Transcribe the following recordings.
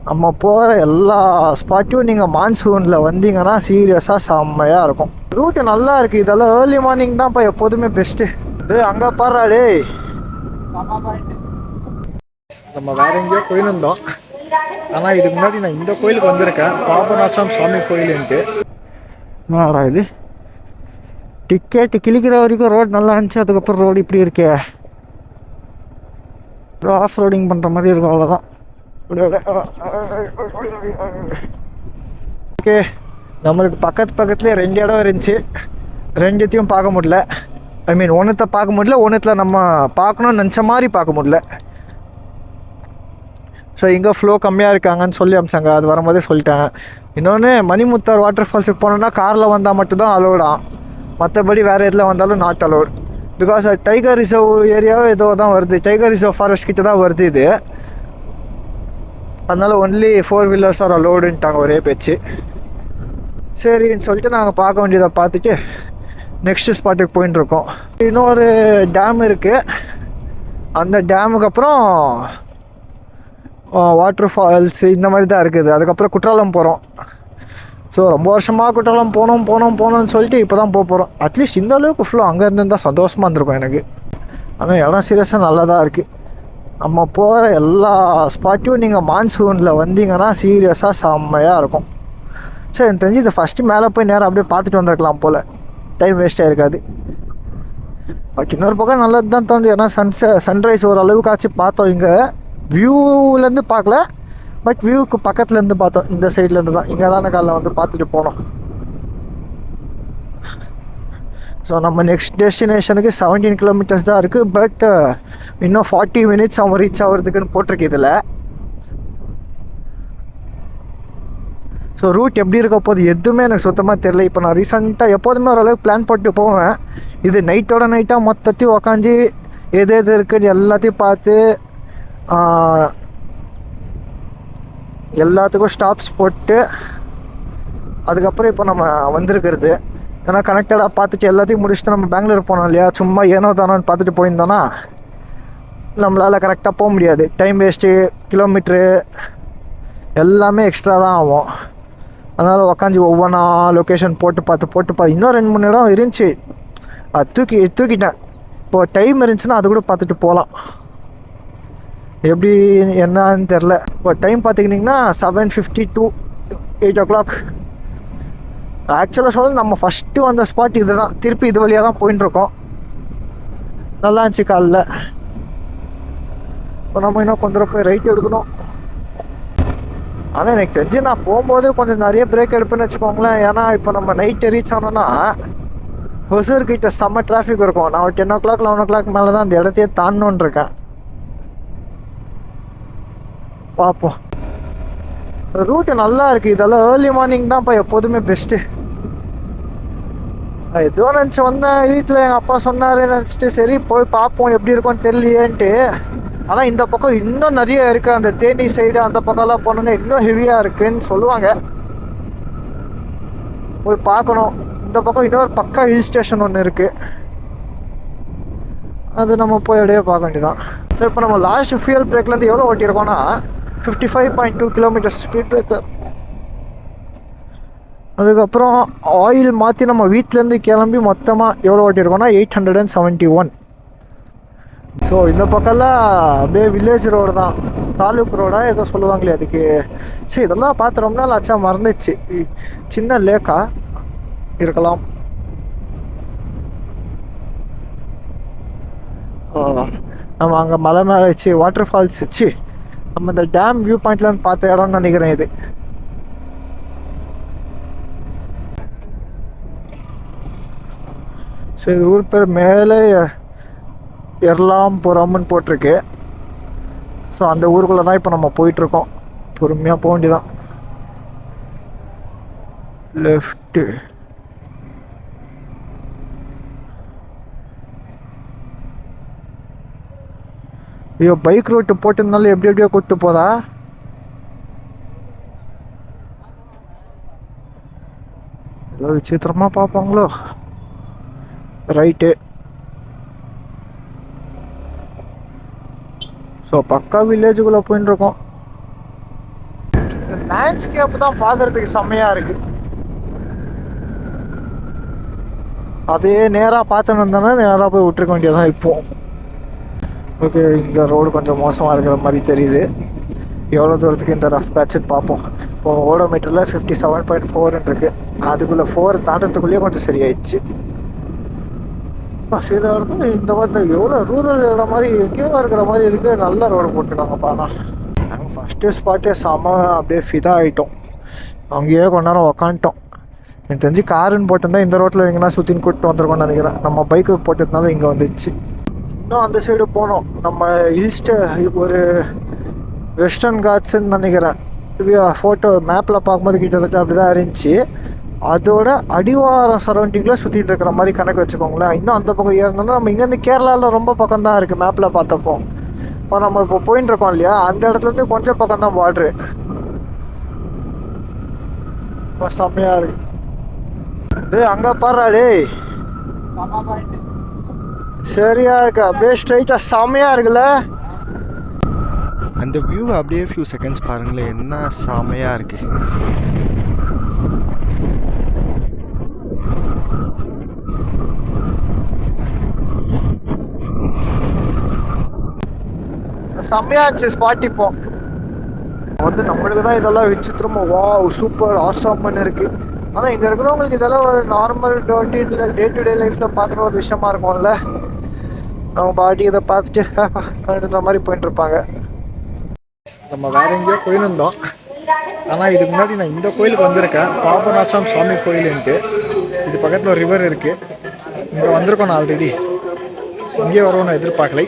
நம்ம போகிற எல்லா ஸ்பாட்டையும் நீங்கள் மான்சூனில் வந்தீங்கன்னா சீரியஸாக செம்மையாக இருக்கும். ரூட்டு நல்லா இருக்குது. இதெல்லாம் ஏர்லி மார்னிங் தான்ப்பா எப்போதுமே பெஸ்ட்டு. அங்கே பாடுறா டேய். நம்ம வேற எங்கேயோ போயிருந்தோம். ஆனால் இதுக்கு முன்னாடி நான் இந்த கோயிலுக்கு வந்திருக்கேன், பாபநாசம் சுவாமி கோயிலுன்ட்டு. என்னடா இது, டிக்கெட்டு கிழிக்கிற வரைக்கும் ரோடு நல்லா இருந்துச்சு, அதுக்கப்புறம் ரோடு இப்படி இருக்கே. ஆஃப் ரோடிங் பண்ணுற மாதிரி இருக்கும், அவ்வளோதான். ஓகே, நம்மளுக்கு பக்கத்துலேயே 2 இடம் இருந்துச்சு. 2த்தையும் பார்க்க முடியல. ஐ மீன் ஒன்றுத்தை பார்க்க முடியல, ஒன்றுத்தில் நம்ம பார்க்கணும்னு நினச்ச மாதிரி பார்க்க முடியல. ஸோ இங்கே ஃப்ளோ கம்மியாக இருக்காங்கன்னு சொல்லி அமிச்சாங்க, அது வரும்போதே சொல்லிட்டேன். இன்னொன்று, மணிமுத்தார் வாட்டர் ஃபால்ஸுக்கு போனோன்னா காரில் வந்தால் மட்டும்தான் அலோடாம், மற்றபடி வேறு எதில் வந்தாலும் not allowed. Because tiger reserve ஏரியாவே ஏதோ தான் வருது, டைகர் ரிசர்வ் ஃபாரஸ்ட் கிட்ட தான் வருது இது. அதனால் ஒன்லி 4 வீலர்ஸ் ஆர் அலோடுன்ட்டாங்க ஒரே பேச்சு. சரின்னு சொல்லிட்டு நாங்கள் பார்க்க வேண்டியதை பார்த்துட்டு நெக்ஸ்ட்டு ஸ்பாட்டுக்கு போயின்ட்டுருக்கோம். இன்னொரு டேம் இருக்குது, அந்த டேமுக்கு அப்புறம் வாட்டர் ஃபால்ஸ் இந்த மாதிரி தான் இருக்குது. அதுக்கப்புறம் குற்றாலம் போகிறோம். ஸோ ரொம்ப வருஷமாக குற்றாலம் போகணும்னு சொல்லிட்டு இப்போ தான் போகிறோம். அட்லீஸ்ட் இந்த அளவுக்கு ஃபுல்லாக அங்கே இருந்தால் சந்தோஷமாக இருந்திருக்கும் எனக்கு. ஆனால் இடம் சீரியஸாக நல்லா தான் இருக்குது. நம்ம போகிற எல்லா ஸ்பாட்டையும் நீங்கள் மான்சூனில் வந்தீங்கன்னா சீரியஸாக செம்மையாக இருக்கும். சரி, எனக்கு தெரிஞ்சு இதை ஃபஸ்ட்டு மேலே போய் நேரம் அப்படியே பார்த்துட்டு வந்துருக்கலாம் போல், டைம் வேஸ்ட்டாக இருக்காது. பட் இன்னொரு பக்கம் நல்லது தான் தோணுது. ஏன்னா சன்ரைஸ் ஓரளவுக்காச்சும் பார்த்தோம். இங்கே வியூவிலேருந்து பார்க்கல, பட் வியூவுக்கு பக்கத்துலேருந்து பார்த்தோம். இந்த சைட்லேருந்து தான், இங்கே தானே காலைல வந்து பார்த்துட்டு போனோம். ஸோ நம்ம நெக்ஸ்ட் டெஸ்டினேஷனுக்கு 17 கிலோமீட்டர்ஸ் தான் இருக்குது. பட் இன்னும் 40 மினிட்ஸ் அவன் ரீச் ஆகிறதுக்குன்னு போட்டிருக்கு இதில். ஸோ ரூட் எப்படி இருக்க போது எதுவுமே எனக்கு சுத்தமாக தெரில. இப்போ நான் ரீசெண்டாக எப்போதுமே ஓரளவுக்கு பிளான் போட்டு போவேன். இது நைட்டாக மொத்தத்தையும் உக்காந்து எது இருக்குன்னு எல்லாத்தையும் பார்த்து எல்லாத்துக்கும் ஸ்டாப்ஸ் போட்டு அதுக்கப்புறம் இப்போ நம்ம வந்திருக்கிறது. ஏன்னா கனெக்டடாக பார்த்துட்டு எல்லாத்தையும் முடிச்சுட்டு நம்ம பெங்களூர் போனோம் இல்லையா, சும்மா ஏனோ தானோன்னு பார்த்துட்டு போயிருந்தோன்னா நம்மளால் கரெக்டாக போக முடியாது. டைம் வேஸ்ட்டு, கிலோமீட்ரு எல்லாமே எக்ஸ்ட்ரா தான் ஆகும். அதனால் உக்காந்து ஒவ்வொன்றா லொக்கேஷன் போட்டு பார்த்து இன்னும் 2-3 இடம் இருந்துச்சு, அது தூக்கிட்டேன். இப்போது டைம் இருந்துச்சுன்னா அது கூட பார்த்துட்டு போகலாம். எப்படி என்னன்னு தெரில. இப்போ டைம் பார்த்துக்கிட்டிங்கன்னா 7:50 to 8 o'clock. ஆக்சுவலாக சொல்ல நம்ம ஃபஸ்ட்டு வந்த ஸ்பாட் இது தான். திருப்பி இது வழியாக தான் போயின்ட்டுருக்கோம். நல்லா இருந்துச்சு காலைல. இப்போ நம்ம இன்னும் கொஞ்சம் போய் ரைட் எடுக்கணும். ஆனால் எனக்கு தெரிஞ்சு நான் போகும்போது கொஞ்சம் நிறைய பிரேக் எடுப்பேன்னு வச்சுக்கோங்களேன். ஏன்னா இப்போ நம்ம நைட்டு ரீச் ஆனோன்னா ஹொசூர்கிட்ட செம்ம டிராஃபிக் இருக்கும். நான் ஒரு 10 o'clock 11 o'clock மேலே தான் அந்த இடத்தையே தாண்டணுன்னு இருக்கேன். பார்ப்போம். ரூட்டு நல்லா இருக்குது. இதெல்லாம் ஏர்லி மார்னிங் தான்ப்பா எப்போதுமே பெஸ்ட்டு. ஏதோ நினச்சி வந்தேன், வீட்டில் எங்கள் அப்பா சொன்னார் நினச்சிட்டு சரி போய் பார்ப்போம் எப்படி இருக்கும்னு தெரியலையேன்ட்டு. ஆனால் இந்த பக்கம் இன்னும் நிறைய இருக்குது. அந்த தேனி சைடு அந்த பக்கம்லாம் போனோன்னா இன்னும் ஹெவியாக இருக்குதுன்னு சொல்லுவாங்க. போய் பார்க்கணும். இந்த பக்கம் இன்னொரு பக்கா ஹில் ஸ்டேஷன் ஒன்று இருக்குது, அது நம்ம போய் அப்படியே பார்க்க வேண்டியதான். ஸோ இப்போ நம்ம லாஸ்ட் ஃபியூயல் பிரேக்லேருந்து எவ்வளோ ஓட்டியிருக்கோன்னா 55.2 கிலோமீட்டர் ஸ்பீட் பிரேக்கர். அதுக்கப்புறம் ஆயில் மாற்றி நம்ம வீட்டிலேருந்து கிளம்பி மொத்தமாக எவ்வளோ ஓட்டியிருக்கோன்னா 871. ஸோ இந்த பக்கம்லாம் அப்படியே வில்லேஜ் ரோடு தான், தாலுக் ரோடாக ஏதோ சொல்லுவாங்களே அதுக்கு. சரி, இதெல்லாம் பார்த்து ரொம்ப நாள் ஆச்சா மறந்துச்சு. சின்ன லேக்கா இருக்கலாம். நம்ம அங்கே மலை மேலே வச்சு வாட்டர் ஃபால்ஸ் வச்சு நம்ம இந்த டேம் வியூ பாயிண்ட்லேருந்து பார்த்த இடம்னு நினைக்கிறேன் இது. ஸோ இது ஊர் பேர் மேலே எர்லாம்புரம்னு போட்டிருக்கு. ஸோ அந்த ஊருக்குள்ளே தான் இப்போ நம்ம போயிட்டுருக்கோம். பொறுமையாக போக வேண்டியதான். லெஃப்ட்டு. ஐயோ, பைக் ரோட்டு போட்டிருந்தாலும் எப்படி எப்படியோ கூப்பிட்டு போதா. ஏதோ விசித்திரமாக பார்ப்பாங்களோ. ரைட்டு. ஸோ பக்கா வில்லேஜுக்குள்ளே போயின்னு இருக்கோம். இந்த லேண்ட்ஸ்கேப் தான் பார்க்கறதுக்கு செம்மையாக இருக்குது. அதே நேராக பார்த்துன்னு வந்தோன்னா நேராக போய் விட்டுருக்க வேண்டியதான் இப்போ. ஓகே, இங்கே ரோடு கொஞ்சம் மோசமாக இருக்கிற மாதிரி தெரியுது. எவ்வளோ தூரத்துக்கு இந்த ரஃப் பேட்சுன்னு பார்ப்போம். இப்போ ஓடோமீட்டரில் 57.4 இருக்குது. அதுக்குள்ளே 4 தாண்டத்துக்குள்ளேயே கொஞ்சம் சரியாயிடுச்சு. சில இடத்துல இந்த மாதிரி எவ்வளோ ரூரல் இடம் மாதிரி எங்கேயோ இருக்கிற மாதிரி இருக்குது. நல்ல ரோடு போட்டுருக்காங்கப்பா. நாங்கள் ஃபஸ்ட்டு ஸ்பாட்டே செம அப்படியே ஃபிதாக ஆகிட்டோம். அங்கேயே கொஞ்ச நேரம் உக்காந்துட்டோம். எனக்கு தெரிஞ்சு காருன்னு போட்டிருந்தா இந்த ரோட்டில் எங்கன்னா சுற்றின்னு கூப்பிட்டு வந்திருக்கோம்னு நினைக்கிறேன். நம்ம பைக்கு போட்டதுனால இங்கே வந்துச்சு. இன்னும் அந்த சைடு போனோம். நம்ம ஒரு வெஸ்டர்ன் காட்ஸ்ன்னு நினைக்கிறேன். ஃபோட்டோ மேப்பில் பார்க்கும்போது கிட்டத்தட்ட அப்படி தான் இருந்துச்சு. அதோட அடிவாரம் சரௌண்டிங்கில் சுற்றிட்டு இருக்கிற மாதிரி கணக்கு வச்சுக்கோங்களேன். இன்னும் அந்த பக்கம் ஏறணும்னா நம்ம இங்கேருந்து கேரளாவில் ரொம்ப பக்கம் தான் இருக்குது மேப்பில் பார்த்தப்போ. இப்போ நம்ம இப்போ போயின்னு இருக்கோம் இல்லையா, அந்த இடத்துலேருந்து கொஞ்சம் பக்கம் தான் பார்ட்ரு. இப்போ செம்மையாக இருக்கு. அங்கே பாடுறா டேய், சரியா இருக்கா? அப்படியே ஸ்ட்ரைட்டாக செம்மையாக இருக்குல்ல. அந்த வியூவை அப்படியே ஃபியூ செகண்ட்ஸ் பாருங்களேன், என்ன செமையாக இருக்கு. செம்மையா இருந்துச்சு ஸ்பாட். இப்போ வந்து நம்மளுக்கு தான் இதெல்லாம் விசித்திரமா வா சூப்பர் ஆசாமன்னு இருக்கு. ஆனால் இங்கே இருக்கிறவங்களுக்கு இதெல்லாம் ஒரு நார்மல் டே டு டே லைஃப்பில் பார்க்குற ஒரு விஷயமா இருக்கும்ல. அவங்க பாட்டி இதை பார்த்துட்டு மாதிரி போயிட்டு இருப்பாங்க. நம்ம வேற எங்கேயோ போயிருந்தோம். ஆனால் இதுக்கு முன்னாடி நான் இந்த கோயிலுக்கு வந்திருக்கேன், பாபநாசம் சுவாமி கோயிலுன்ட்டு. இது பக்கத்தில் ஒரு ரிவர் இருக்குது. இங்கே வந்திருக்கோம் நான் ஆல்ரெடி. இங்கே வருவோம் நான் எதிர்பார்க்கலை.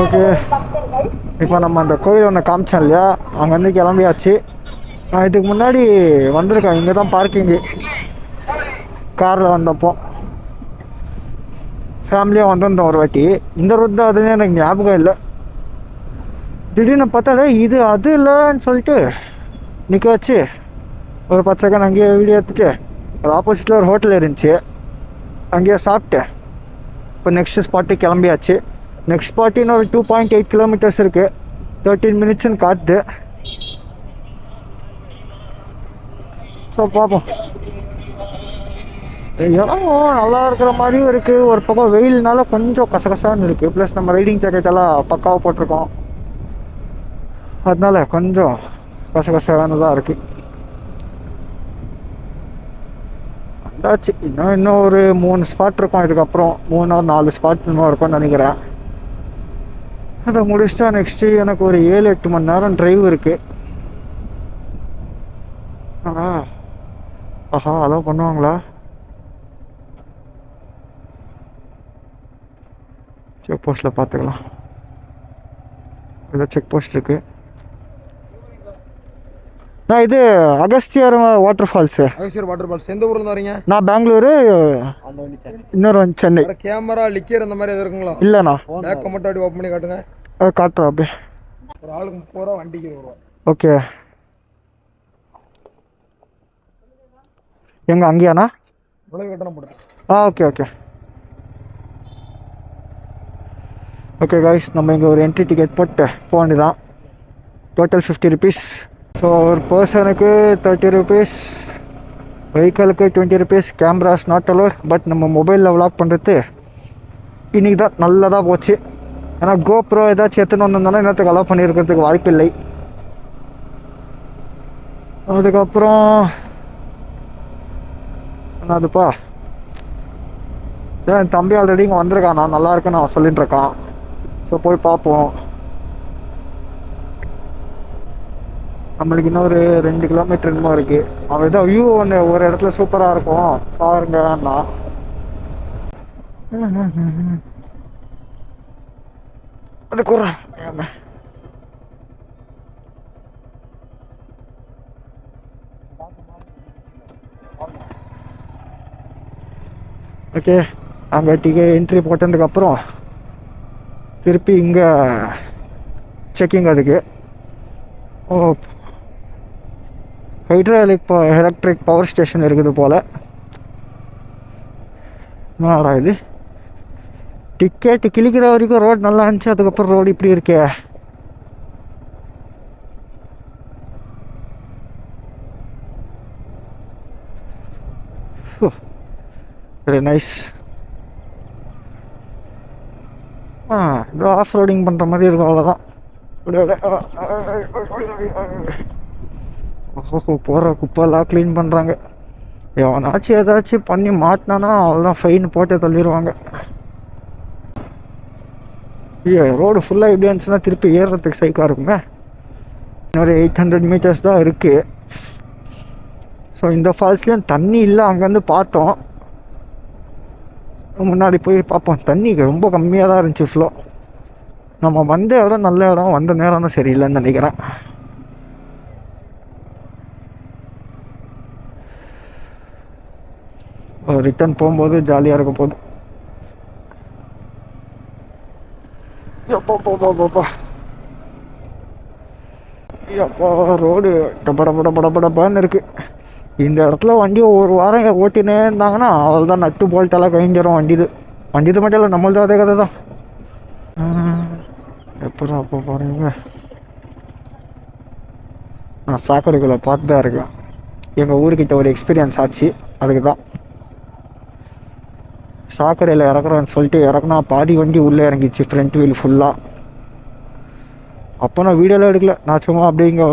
ஓகே, இப்போ நம்ம அந்த கோயில் ஒன்று காமிச்சோம் இல்லையா, அங்கேருந்து கிளம்பியாச்சு. நான் இதுக்கு முன்னாடி வந்திருக்கேன். இங்கே தான் பார்க்கிங்கு. காரில் வந்தப்போ ஃபேமிலியாக வந்திருந்தோம் ஒரு வாட்டி. இந்த ரோட் தான் அதுன்னு எனக்கு ஞாபகம் இல்லை. திடீர்னு பார்த்தாலே இது அது இல்லைன்னு சொல்லிட்டு நிற்க வச்சு ஒரு 10 செகண்ட் அங்கேயே வீடியோ எடுத்துட்டு அது ஆப்போசிட்டில் ஒரு ஹோட்டல் இருந்துச்சு, அங்கேயே சாப்பிட்டேன். இப்போ நெக்ஸ்ட் ஸ்பாட்டுக்கு கிளம்பியாச்சு. நெக்ஸ்ட் ஸ்பாட்டு இன்னும் ஒரு 2.8 கிலோமீட்டர்ஸ் இருக்குது. 13 மினிட்ஸ்ன்னு காட்டுது. ஸோ பார்ப்போம். இடம் நல்லா இருக்கிற மாதிரியும் இருக்குது. ஒரு பக்கம் வெயில்னால கொஞ்சம் கசகசான்னு இருக்குது. ப்ளஸ் நம்ம ரைடிங் ஜாக்கெட் எல்லாம் பக்காவாக போட்டிருக்கோம், அதனால கொஞ்சம் கசகசான்னு தான் இருக்குது. வந்தாச்சு. இன்னும் ஒரு 3 ஸ்பாட் இருக்கும். இதுக்கப்புறம் 3 or 4 ஸ்பாட் இன்னும் இருக்கும்னு நினைக்கிறேன். அதை முடிச்சிட்டா நெக்ஸ்ட்டு எனக்கு ஒரு 7-8 மணி நேரம் டிரைவ் இருக்குது. ஆஹா, அதான் பண்ணுவாங்களா? செக் போஸ்ட்டில் பார்த்துக்கலாம். ஏதோ செக் போஸ்ட் இருக்குது. நான் இது Agasthiyar waterfalls. Agasthiyar waterfalls எந்த ஊர்ல வரீங்க? நான் பெங்களூரு, இன்னொரு சென்னை. கேமரா லிக்கர் அந்த மாதிரி எதுவும் இருக்குங்களா? இல்லைண்ணா. பேக்கை மட்டும் அப்படி ஓப்பன் பண்ணி காட்டுங்க. காட்டுறேன் அப்படியே. ஒரு ஆளுக்கு 30 ரூபா, வண்டிக்கு 1 ரூபா. ஓகே, எங்க அங்கேயாண்ணா? நுழைவு கட்டணம் போட்டு. ஓகே ஓகே ஓகே கைஸ், நம்ம இங்கே ஒரு என்ட்ரி டிக்கெட் போட்டு போக வேண்டியதான். Total 50 rupees. ஸோ ஒரு பர்சனுக்கு 30 ருபீஸ், வெஹிக்கலுக்கு 20 rupees. Cameras not allowed, but நம்ம மொபைலில் விளாக் பண்ணுறது இன்றைக்கி தான் நல்லதாக போச்சு. ஏன்னா கோப்ரோ ஏதாச்சும் எடுத்துன்னு வந்திருந்தோன்னா இன்னத்துக்கு அலோவ் பண்ணியிருக்கிறதுக்கு வாய்ப்பில்லை. அதுக்கப்புறம் என்னதுப்பா, என் தம்பி ஆல்ரெடி இங்கே வந்திருக்கான், நான் நல்லா இருக்குன்னு அவன் சொல்லிட்டு இருக்கான். ஸோ போய் பார்ப்போம். நம்மளுக்கு இன்னொரு 2 கிலோமீட்டர் இன்னும் இருக்குது. அவன் ஏதோ வியூ ஒன்று ஒரு இடத்துல சூப்பராக இருக்கும் பாருங்கன்னா. அது கூறா ஓகே, அங்கே என்ட்ரி போட்டதுக்கப்புறம் திருப்பி இங்கே செக்கிங் அதுக்கு. ஓ, எலக்ட்ரிக் பவர் ஸ்டேஷன் இருக்குது போல். என்னடா இது, டிக்கெட்டு கிழிக்கிற வரைக்கும் ரோடு நல்லா இருந்துச்சு, அதுக்கப்புறம் ரோடு இப்படி இருக்கே. Very nice. இது ஆஃப் ரோடிங் பண்ணுற மாதிரி இருக்கும், அவ்வளோதான். ஓஹோ, போகிற குப்பெல்லாம் க்ளீன் பண்ணுறாங்க. எவனாச்சும் ஏதாச்சும் பண்ணி மாட்டினானா அவ்வளோதான், ஃபைன் போட்டு தள்ளிடுவாங்க. ரோடு ஃபுல்லாக எப்படி இருந்துச்சுன்னா திருப்பி ஏறுறதுக்கு சைக்காக இருக்குமே. இன்னொரு 800 மீட்டர்ஸ் தான் இருக்குது. ஸோ இந்த ஃபால்ஸ்லேயும் தண்ணி இல்லை. அங்கேருந்து பார்த்தோம், முன்னாடி போய் பார்ப்போம். தண்ணி ரொம்ப கம்மியாக தான் இருந்துச்சு ஃப்ளோ. நம்ம வந்த இடம் நல்ல இடம், வந்த நேரம் தான் சரியில்லைன்னு நினைக்கிறேன். ரிட்டர்ன் போகும்போது ஜாலியாக இருக்க போகுது. ரோடு டபடபடபடபடப்பான்னு இருக்கு. இந்த இடத்துல வண்டி ஒரு வாரம் ஓட்டினே இருந்தாங்கன்னா அவள் நட்டு போல்ட்டெல்லாம் கழிஞ்சிடும். வண்டிது மட்டும் இல்லை, நம்மள்தான் அதே கதை தான். எப்போ அப்போ பாருங்க, நான் சாக்கடைக்குள்ளே பார்த்து தான் இருக்கேன். எங்கள் ஊருக்கிட்ட ஒரு எக்ஸ்பீரியன்ஸ் ஆச்சு, அதுக்கு தான். சாக்கடையில் இறக்குறேன்னு சொல்லிட்டு இறக்குனா பாதி வண்டி உள்ளே இறங்கிச்சு, ஃப்ரண்ட் வீல் ஃபுல்லாக. அப்போ நான் வீடியோலாம் எடுக்கல, நான் சும்மா அப்படியே இங்கே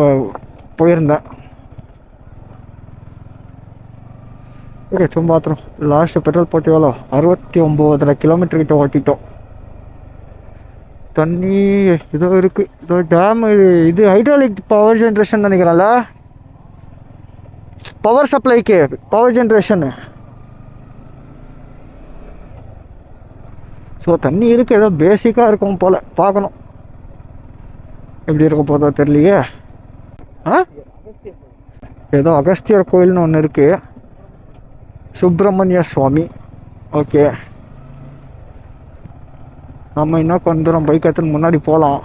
போயிருந்தேன். ஓகே, சும்மா பார்த்துரும். லாஸ்ட்டு பெட்ரோல் போட்டு எவ்வளோ 69 கிலோமீட்டர் கிட்ட ஓட்டிட்டோம். தண்ணி இதோ இருக்குது, இதோ டேம். இது ஹைட்ராலிக் பவர் ஜென்ரேஷன் நினைக்கிறேன்ல, பவர் சப்ளைக்கு பவர் ஜென்ரேஷனு. ஸோ தண்ணி இருக்குது, ஏதோ பேசிக்காக இருக்கும் போல். பார்க்கணும் எப்படி இருக்க போதோ தெரியலையே. ஏதோ அகஸ்தியர் கோயில்னு ஒன்று இருக்குது, சுப்பிரமணிய சுவாமி. ஓகே, நம்ம இன்னும் கொஞ்சம் தூரம் பைக் எடுத்துன்னு முன்னாடி போகலாம்.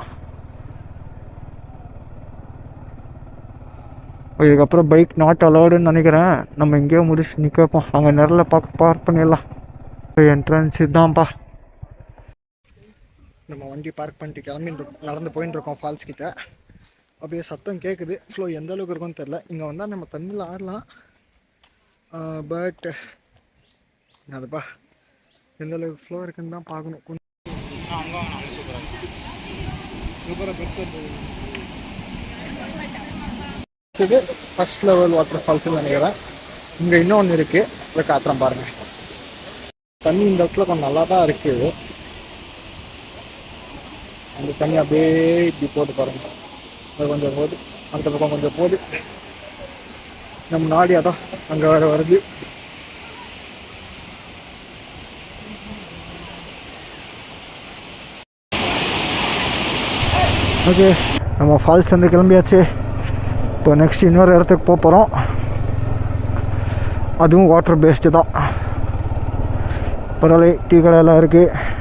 இதுக்கப்புறம் பைக் நாட் அலோடுன்னு நினைக்கிறேன். நம்ம எங்கேயோ முடிச்சு நிற்கப்போம், அங்கே நேரில் பார்க் பண்ணிடலாம். என்ட்ரன்ஸ் இதுதான்ப்பா. நம்ம வண்டி பார்க் பண்ணிட்டு நடந்து போயின்னு இருக்கோம் ஃபால்ஸ் கிட்ட. அப்படியே சத்தம் கேட்குது. ஃப்ளோ எந்த அளவுக்கு இருக்குன்னு தெரில. இங்கே வந்தால் நம்ம தண்ணியில் ஆடலாம், பட் அதுப்பா எந்த அளவுக்கு ஃப்ளோ இருக்குன்னு தான் பார்க்கணும். இது ஃபர்ஸ்ட் லெவல் வாட்டர் ஃபால்ஸ்ன்னு நினைக்கிறேன். இங்கே இன்னொன்று இருக்குது, இதை காத்துறேன் பாருங்கள். தண்ணி இந்த இடத்துல கொஞ்சம் நல்லா தான் இருக்குது. அந்த தண்ணி அப்படியே இப்படி போட்டு பாருங்க, அது கொஞ்சம் போகுது, அந்த பக்கம் கொஞ்சம் போகுது. நம்ம நாடியாக தான் அங்கே வருது. ஓகே, நம்ம ஃபால்ஸ் வந்து கிளம்பியாச்சு. இப்போ நெக்ஸ்ட் இன்னொரு இடத்துக்கு போக போகிறோம். அதுவும் வாட்டர் பேஸ்டு தான். பரவாயில்ல, டீ கடையெல்லாம் இருக்குது.